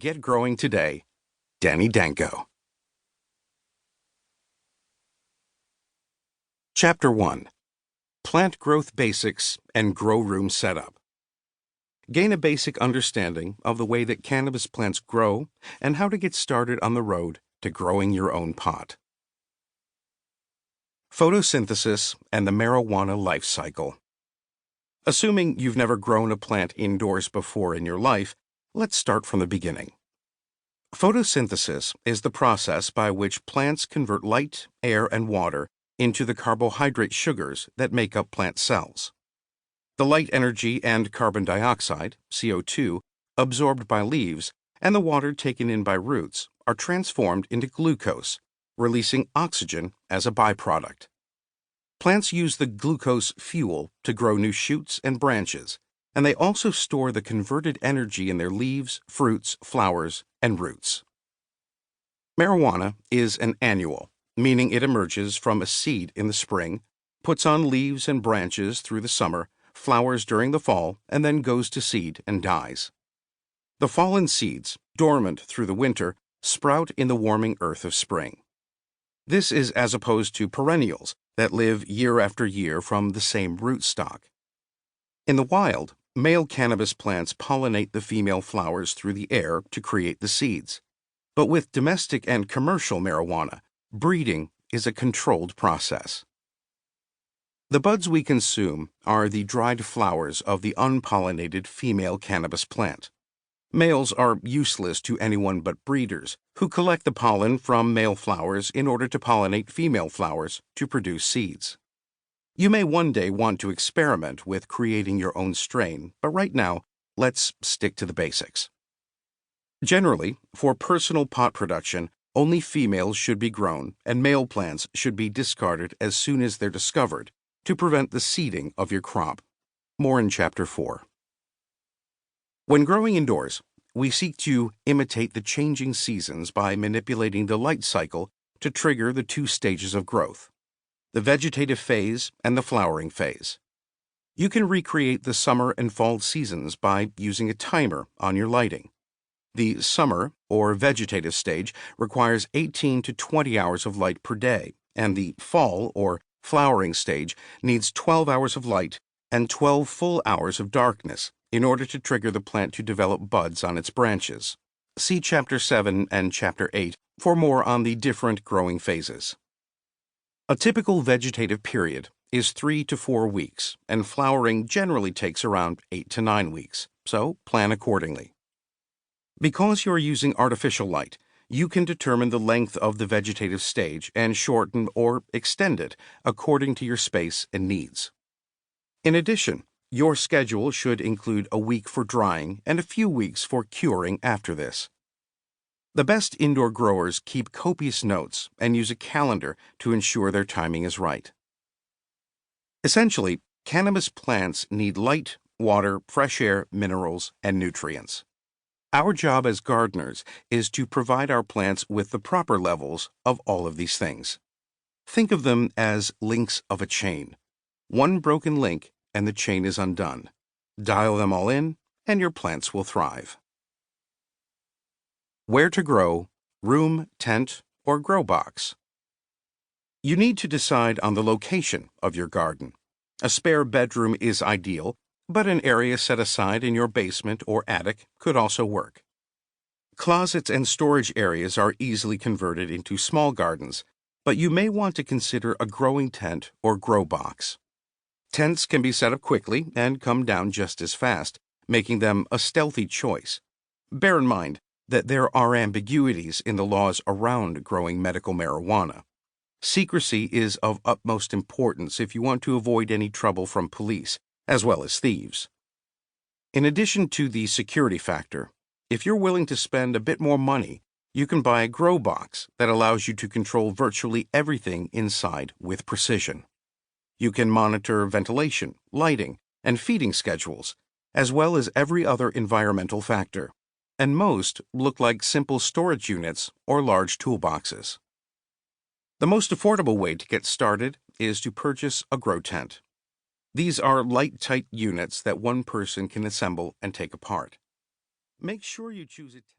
Get growing today. Danko. Chapter 1. Plant Growth Basics and Grow Room Setup. Gain a basic understanding of the way that cannabis plants grow and how to get started on the road to growing your own pot. Photosynthesis and the marijuana life cycle. Assuming you've never grown a plant indoors before in your life, let's start from the beginning. Photosynthesis is the process by which plants convert light, air, and water into the carbohydrate sugars that make up plant cells. The light energy and carbon dioxide, CO2, absorbed by leaves, and the water taken in by roots are transformed into glucose, releasing oxygen as a byproduct. Plants use the glucose fuel to grow new shoots and branches, and they also store the converted energy in their leaves, fruits, flowers, and roots. Marijuana is an annual, meaning it emerges from a seed in the spring, puts on leaves and branches through the summer, flowers during the fall, and then goes to seed and dies. The fallen seeds, dormant through the winter, sprout in the warming earth of spring. This is as opposed to perennials that live year after year from the same rootstock. In the wild, male cannabis plants pollinate the female flowers through the air to create the seeds. But with domestic and commercial marijuana, breeding is a controlled process. The buds we consume are the dried flowers of the unpollinated female cannabis plant. Males are useless to anyone but breeders, who collect the pollen from male flowers in order to pollinate female flowers to produce seeds. You may one day want to experiment with creating your own strain, but right now, let's stick to the basics. Generally, for personal pot production, only females should be grown, and male plants should be discarded as soon as they're discovered to prevent the seeding of your crop. More in Chapter 4. When growing indoors, we seek to imitate the changing seasons by manipulating the light cycle to trigger the two stages of growth, the vegetative phase and the flowering phase. You can recreate the summer and fall seasons by using a timer on your lighting. The summer, or vegetative stage, requires 18 to 20 hours of light per day, and the fall, or flowering stage, needs 12 hours of light and 12 full hours of darkness in order to trigger the plant to develop buds on its branches. See Chapter 7 and Chapter 8 for more on the different growing phases. A typical vegetative period is 3 to 4 weeks, and flowering generally takes around 8 to 9 weeks, so plan accordingly. Because you're using artificial light, you can determine the length of the vegetative stage and shorten or extend it according to your space and needs. In addition, your schedule should include a week for drying and a few weeks for curing after this. The best indoor growers keep copious notes and use a calendar to ensure their timing is right. Essentially, cannabis plants need light, water, fresh air, minerals, and nutrients. Our job as gardeners is to provide our plants with the proper levels of all of these things. Think of them as links of a chain. One broken link and the chain is undone. Dial them all in, and your plants will thrive. Where to grow: room, tent, or grow box. You need to decide on the location of your garden. A spare bedroom is ideal, but an area set aside in your basement or attic could also work. Closets and storage areas are easily converted into small gardens, but you may want to consider a growing tent or grow box. Tents can be set up quickly and come down just as fast, making them a stealthy choice. Bear in mind that there are ambiguities in the laws around growing medical marijuana. Secrecy is of utmost importance if you want to avoid any trouble from police, as well as thieves. In addition to the security factor, if you're willing to spend a bit more money, you can buy a grow box that allows you to control virtually everything inside with precision. You can monitor ventilation, lighting, and feeding schedules, as well as every other environmental factor, and most look like simple storage units or large toolboxes. The most affordable way to get started is to purchase a grow tent. These are light-tight units that one person can assemble and take apart. Make sure you choose a